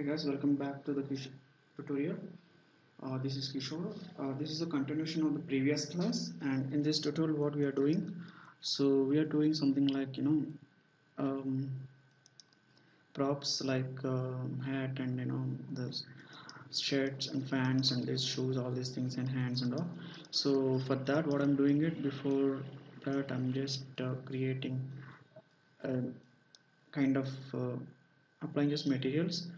Hey guys, welcome back to the tutorial. This is Kishore. This is a continuation of the previous class, and in this tutorial what we are doing, so we are doing something like um, props like hat and the shirts and fans and these shoes, all these things, and hands and all. So for that what I'm doing it, before that I'm just creating a kind of applying just materials.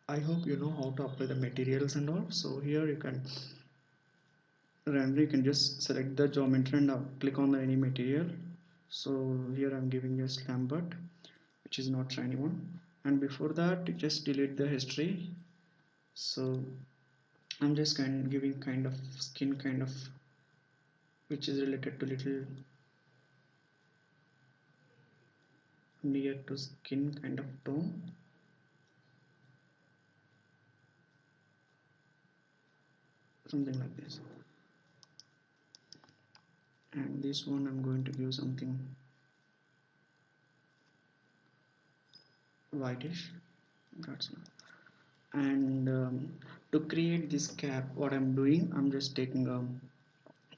I hope you know how to apply the materials and all. So here you can randomly, you can just select the geometry and click on the any material. So here I'm giving a Lambert, which is not shiny one. And before that, just delete the history. So I'm just giving kind of skin kind of, which is related to little near to skin kind of tone. Something like this. And this one I'm going to give something whitish. That's not. And to create this cap, what I'm doing, I'm just taking a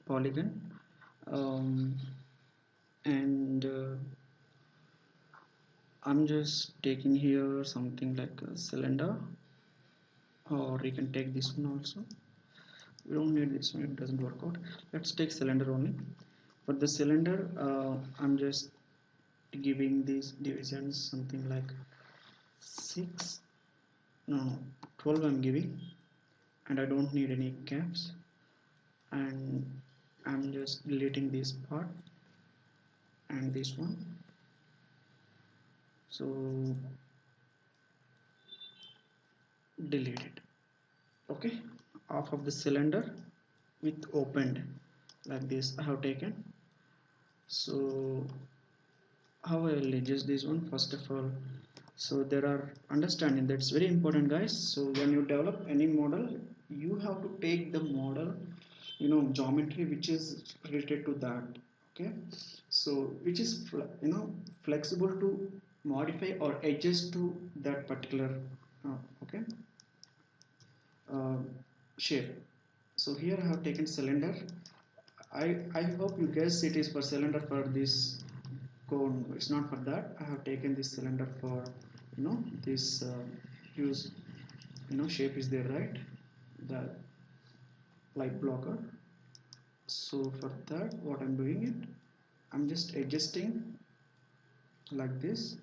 polygon um, and I'm just taking here something like a cylinder, or you can take this one also. We don't need this one, it doesn't work out. Let's take cylinder only. For the cylinder, I'm just giving these divisions something like 6, no, 12 I'm giving, and I don't need any caps, and I'm just deleting this part and this one. So delete it. Okay, off of the cylinder with opened like this I have taken. So how I will adjust this one, first of all, so there are understanding that's very important, guys. So when you develop any model, you have to take the model, geometry which is related to that. Okay, so which is flexible to modify or adjust to that particular okay uh, shape. So here I have taken cylinder. I hope you guess it is for cylinder for this cone. It's not for that. I have taken this cylinder for this use shape is there, right? The light blocker. So for that what I'm doing it, I'm just adjusting like this,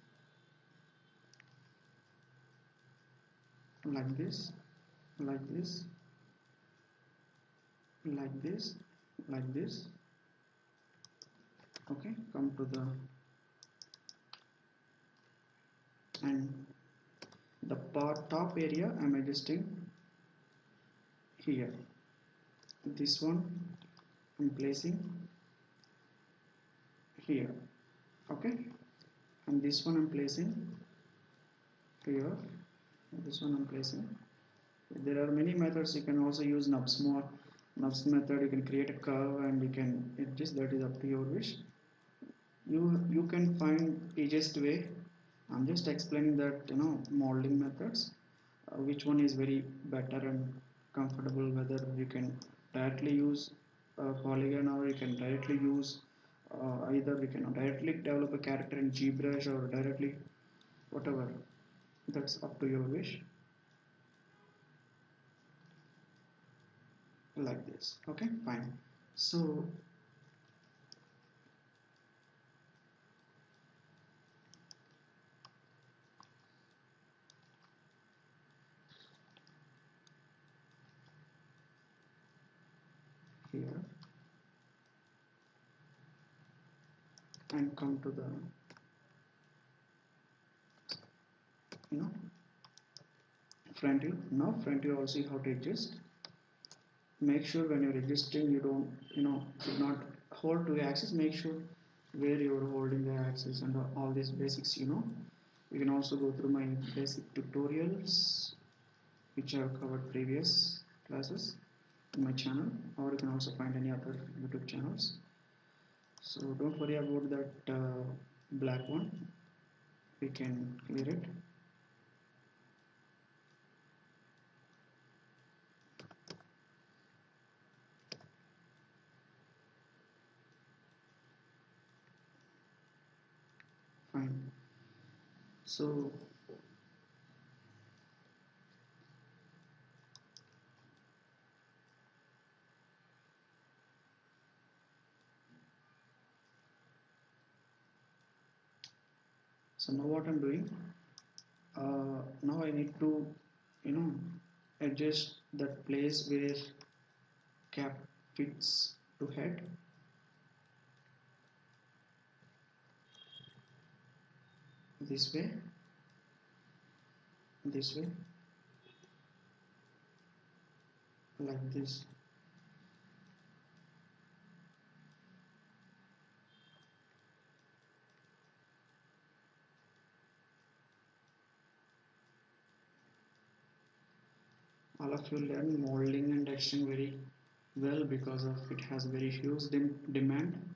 like this, like this, like this, like this. Okay, come to the, and the top area I'm adjusting here. This one I'm placing here. Okay, and this one I'm placing here. This one I'm placing. There are many methods. You can also use nubs method. You can create a curve and you can adjust. That is up to your wish. You can find easiest way. I'm just explaining that molding methods, which one is very better and comfortable, whether you can directly use polygon, or you can directly use either we can directly develop a character in GBrush or directly whatever. That's up to your wish. Like this. Okay, fine. So here, and come to the front view. Now front view also you have to adjust. Make sure when you're adjusting you don't should not hold to the axis. Make sure where you're holding the axis and all these basics. You can also go through my basic tutorials which I have covered previous classes in my channel, or you can also find any other YouTube channels. So don't worry about that black one, we can clear it. So now what I'm doing, now I need to, you know, adjust that place where cap fits to head. This way, this way, like this. All of you learn molding and etching very well because of it has very huge demand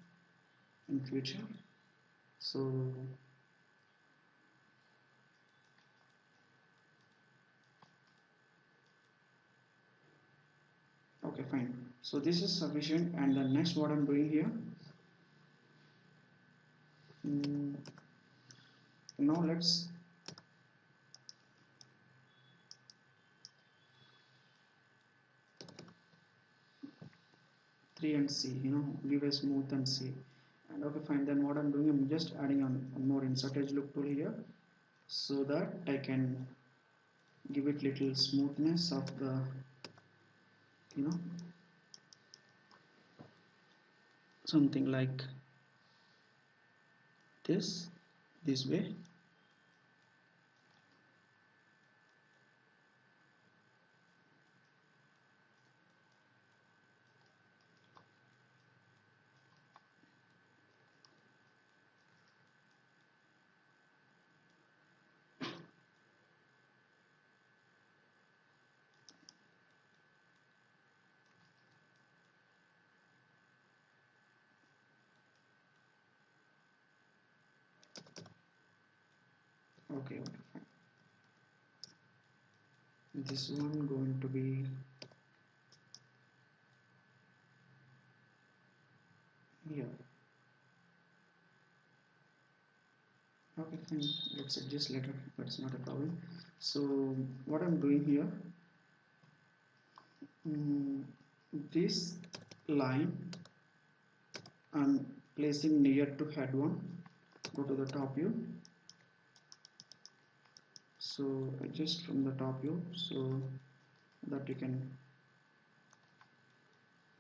in future. So okay, fine. So this is sufficient, and then next what I'm doing here, mm, now let's three and see, give a smooth and see. And okay, fine. Then what I'm doing, I'm just adding on one more insert edge loop tool here, so that I can give it little smoothness of the, you know, something like this way. Okay, okay, fine. This one going to be here. Okay, fine. Let's adjust later. That's not a problem. So what I'm doing here, mm, this line I'm placing near to head one. Go to the top view. So adjust from the top view so that you can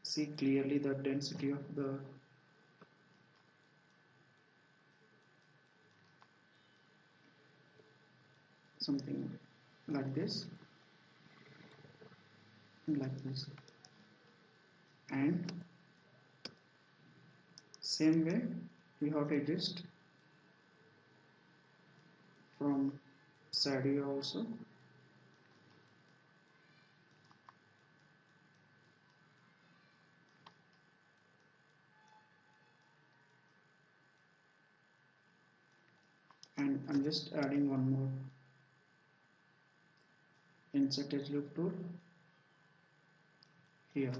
see clearly the density of the something like this, and same way we have to adjust from side view also. And I'm just adding one more insert edge loop tool here.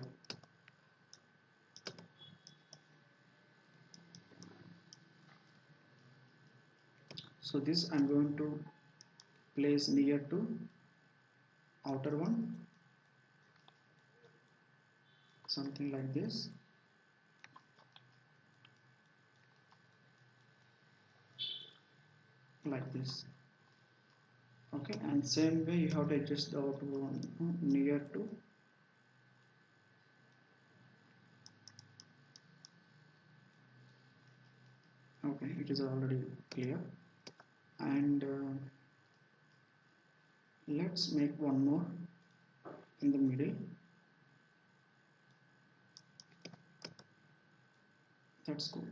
So this I'm going to place near to outer one, something like this. Like this. Okay, and same way you have to adjust the outer one near to. Okay, it is already clear. And let's make one more in the middle. That's cool.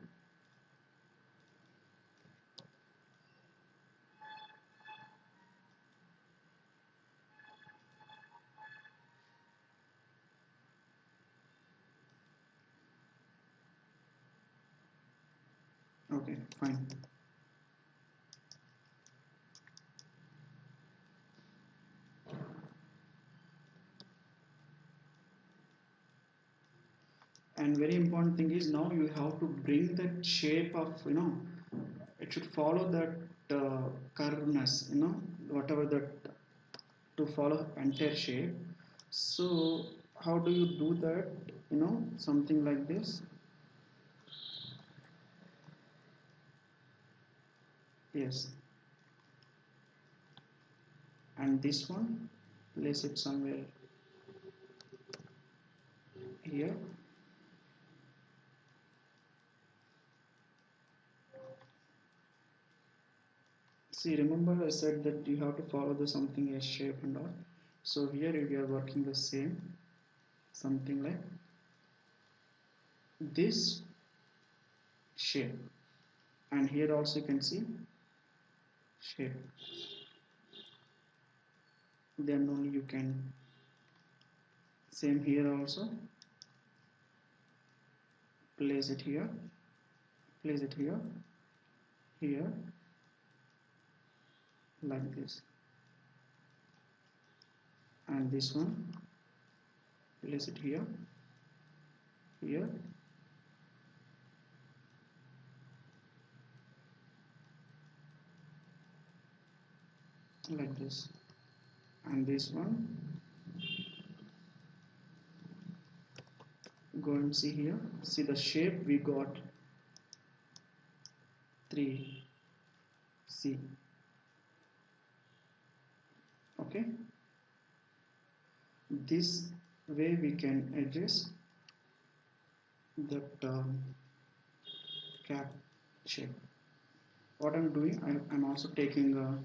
Okay, fine. And very important thing is now you have to bring that shape of, it should follow that curveness, whatever that, to follow entire shape. So how do you do that? Something like this. Yes, and this one, place it somewhere here. See, remember I said that you have to follow the something as shape and all. So here we are working the same, something like this shape, and here also you can see shape. Then only you can, same here also, place it here, place it here, here, like this, and this one, place it here, here, like this, and this one, go and see here, see the shape we got, 3C. Okay, this way we can adjust that cap shape. What I'm doing, I'm also taking a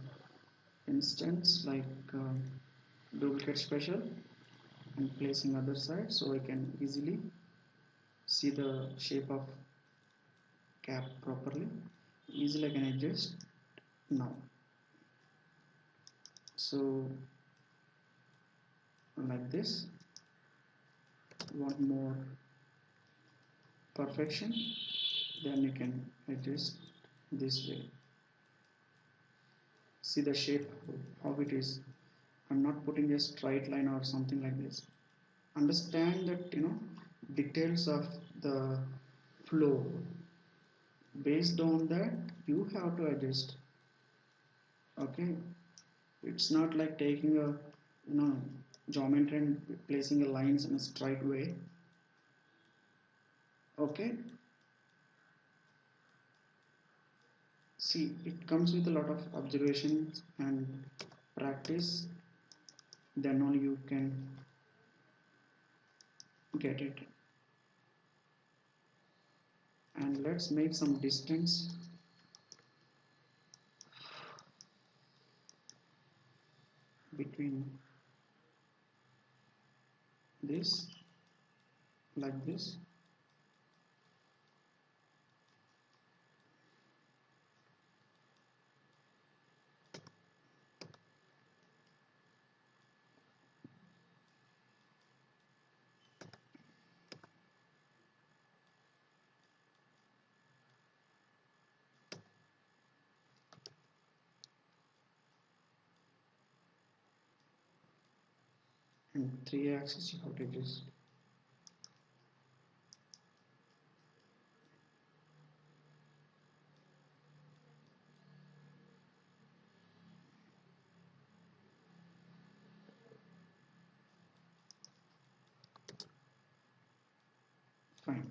instance like duplicate special and placing other side, so I can easily see the shape of cap properly. Easily I can adjust now. So like this, want more perfection, then you can adjust this way. See the shape, how it is. I'm not putting a straight line or something like this. Understand that, details of the flow. Based on that, you have to adjust. Okay, it's not like taking a geometry and placing a lines in a straight way. Okay, see, it comes with a lot of observations and practice, then only you can get it. And let's make some distance between this, like this, and 3 axis you have to adjust. Fine.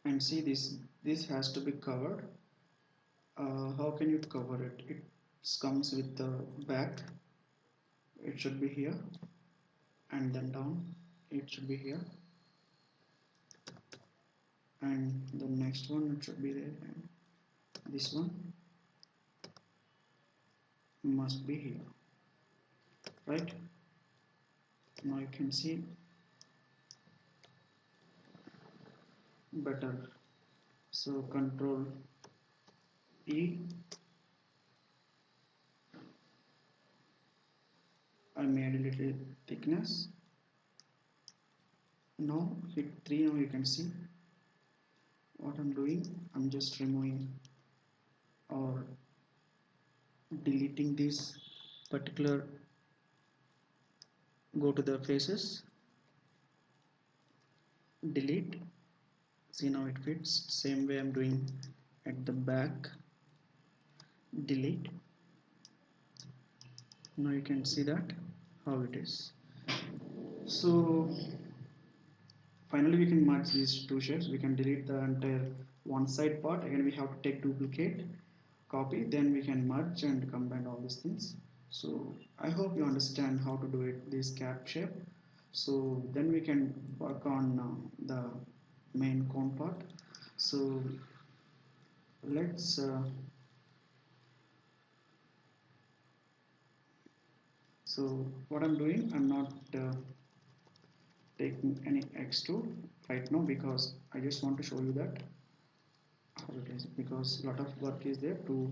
And see, this has to be covered. How can you cover it? It comes with the back. It should be here, and then down. It should be here, and the next one it should be there, and this one must be here, right? Now you can see better. So Control E, I made a little thickness. Now hit 3. Now you can see what I'm doing. I'm just removing or deleting this particular. Go to the faces, delete. See, now it fits. Same way I'm doing at the back. Delete. Now you can see that how it is. So finally we can merge these two shapes. We can delete the entire one side part. Again we have to take duplicate, copy, then we can merge and combine all these things. So I hope you understand how to do it, this cap shape. So then we can work on the main cone part. So let's so what I'm doing, I'm not taking any extrude right now because I just want to show you that how it is, because a lot of work is there to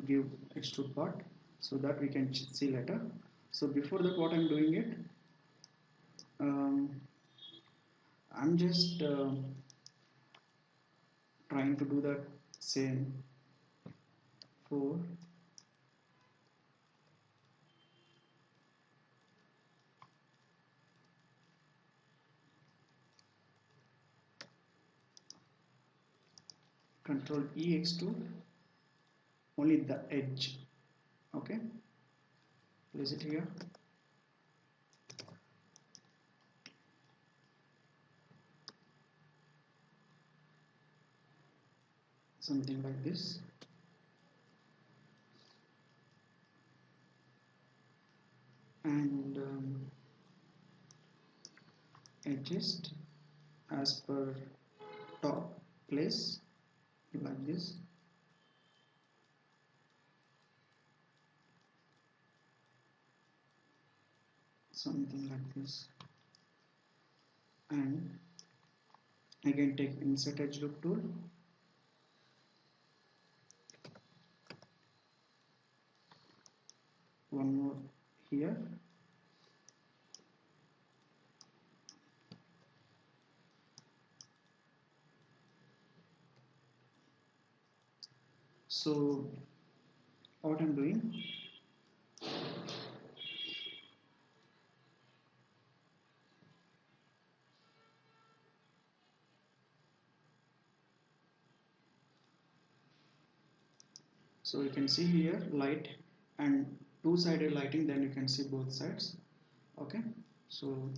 give extrude part, so that we can see later. So before that, what I'm doing it, um, I'm just trying to do that same for control E extrude only the edge. Okay, place it here. Something like this. And adjust as per top place like this. Something like this. And again take insert edge loop tool. One more here. So what I'm doing, so you can see here light and two-sided lighting, then you can see both sides. Okay, so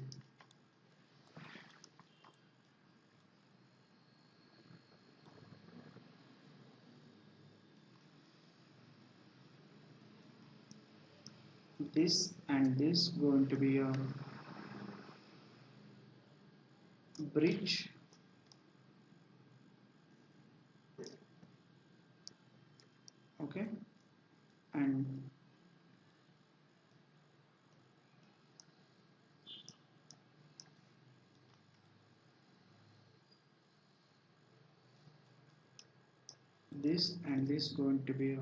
this and this going to be a bridge. Okay, and this and this going to be a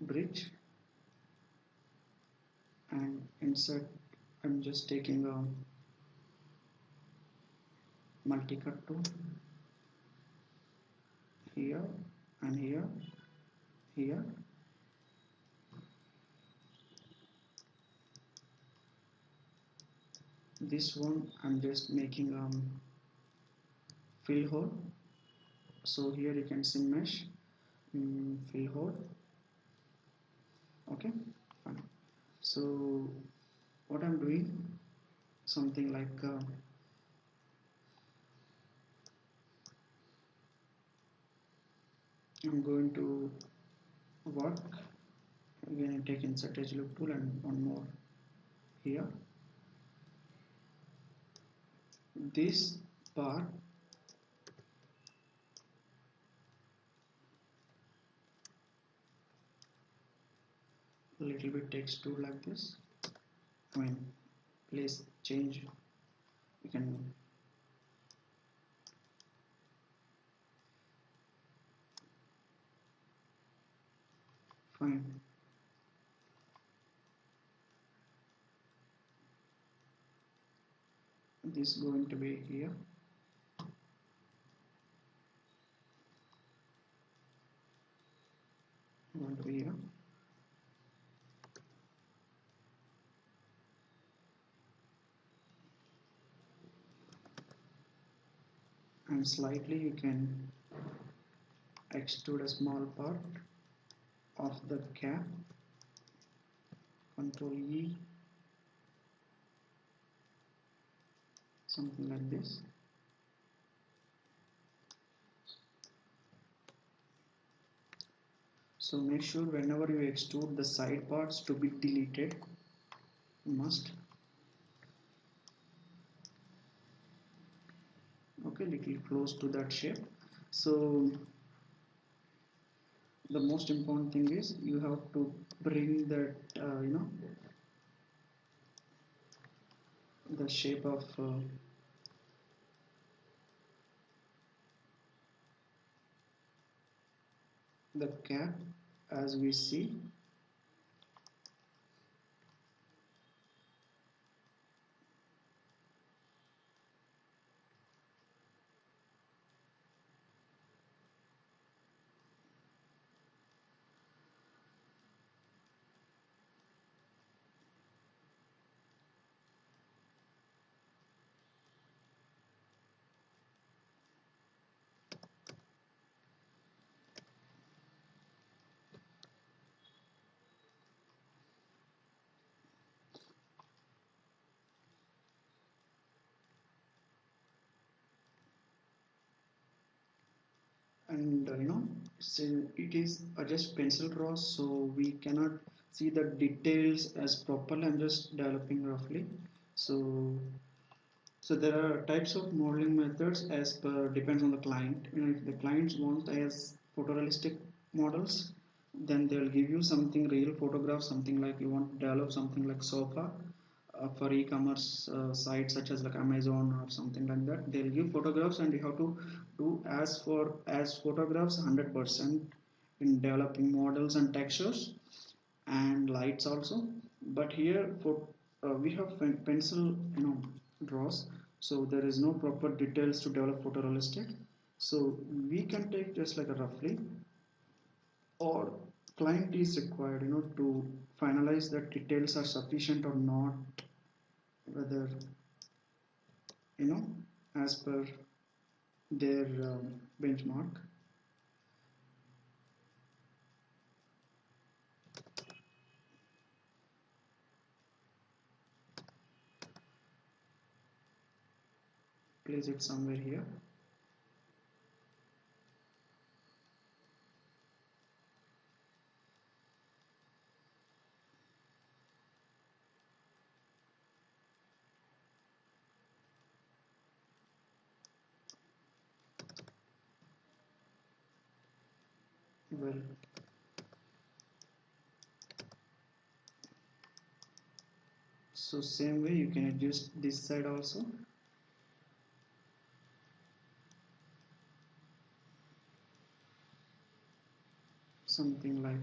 bridge. And insert, I'm just taking a multi-cut tool here and here, here. This one I'm just making fill hole. So here you can see mesh, fill hole. Okay, fine. So what I'm doing, something like I'm going to work again, take insert edge loop tool and one more here. This part a little bit text tool like this. I mean, place change. You can fine. this is going to be here, going to be here, and slightly you can extrude a small part of the cap, Control E, something like this. So make sure whenever you extrude the side parts to be deleted, must. Okay, little close to that shape. So the most important thing is you have to bring that the shape of the cap as we see. And so it is just pencil draws, so we cannot see the details as properly. I'm just developing roughly. So there are types of modeling methods as per depends on the client. If the clients want as photorealistic models, then they'll give you something real photograph, something like you want to develop something like sofa for e-commerce sites such as like Amazon or something like that. They'll give photographs and you have to do as photographs 100% in developing models and textures and lights also. But here for we have pencil draws, so there is no proper details to develop photorealistic. So we can take just like a roughly, or client is required to finalize that details are sufficient or not, whether you know as per their benchmark. Place it somewhere here. Well, so same way you can adjust this side also. Something like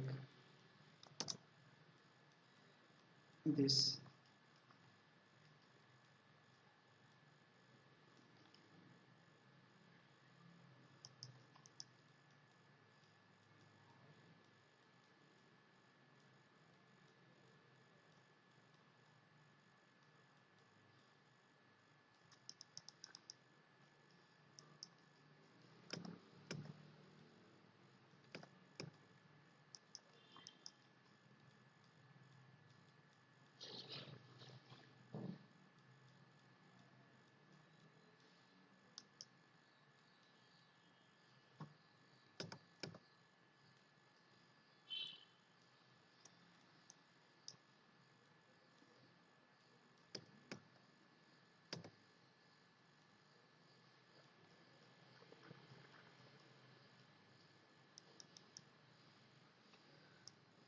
this.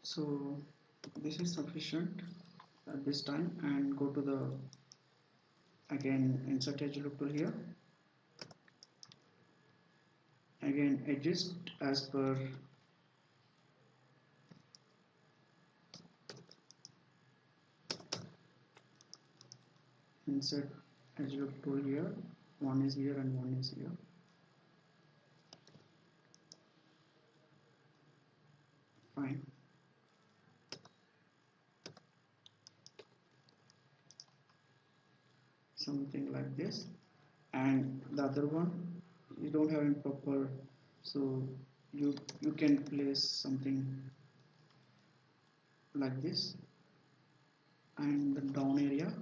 So this is sufficient at this time, and go to the again insert edge loop tool here. Again adjust as per insert as you have told here, one is here and one is here. Fine. Something like this. And the other one, you don't have any proper, so you can place something like this. And the down area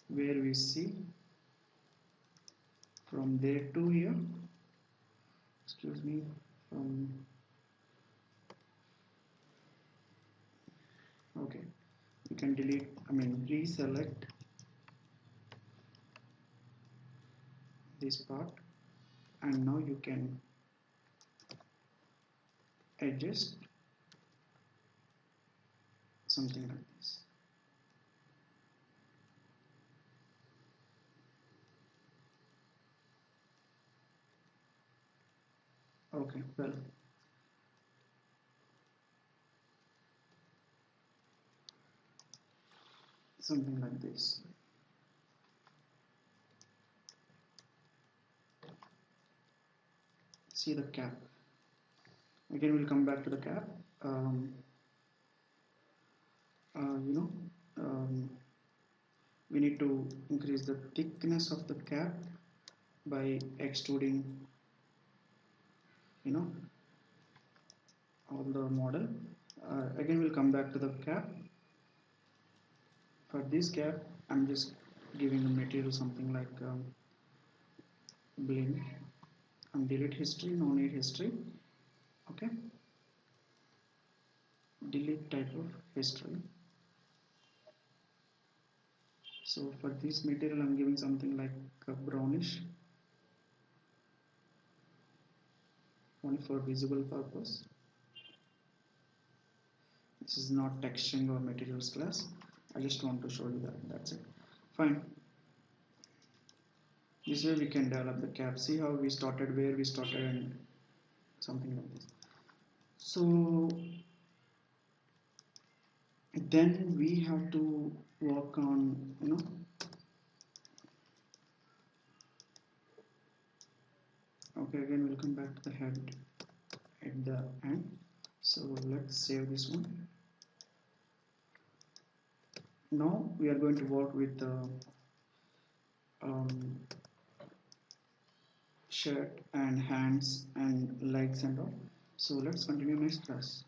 where we see from there to here, excuse me, from, okay, you can delete, reselect this part, and now you can adjust something like this. Okay, well, something like this. See the cap. Again, we'll come back to the cap. Um, you know, we need to increase the thickness of the cap by extruding, all the model. Again, we'll come back to the cap. For this cap, I'm just giving the material something like blend and delete history, no need history. Okay, delete type of history. So for this material, I'm giving something like a brownish, only for visible purpose. This is not texturing or materials class. I just want to show you that. That's it. Fine. This way we can develop the cap. See how we started, where we started, and something like this. So then we have to work on, okay, again we'll come back to the head at the end. So let's save this one. Now we are going to work with the shirt and hands and legs and all. So let's continue next class.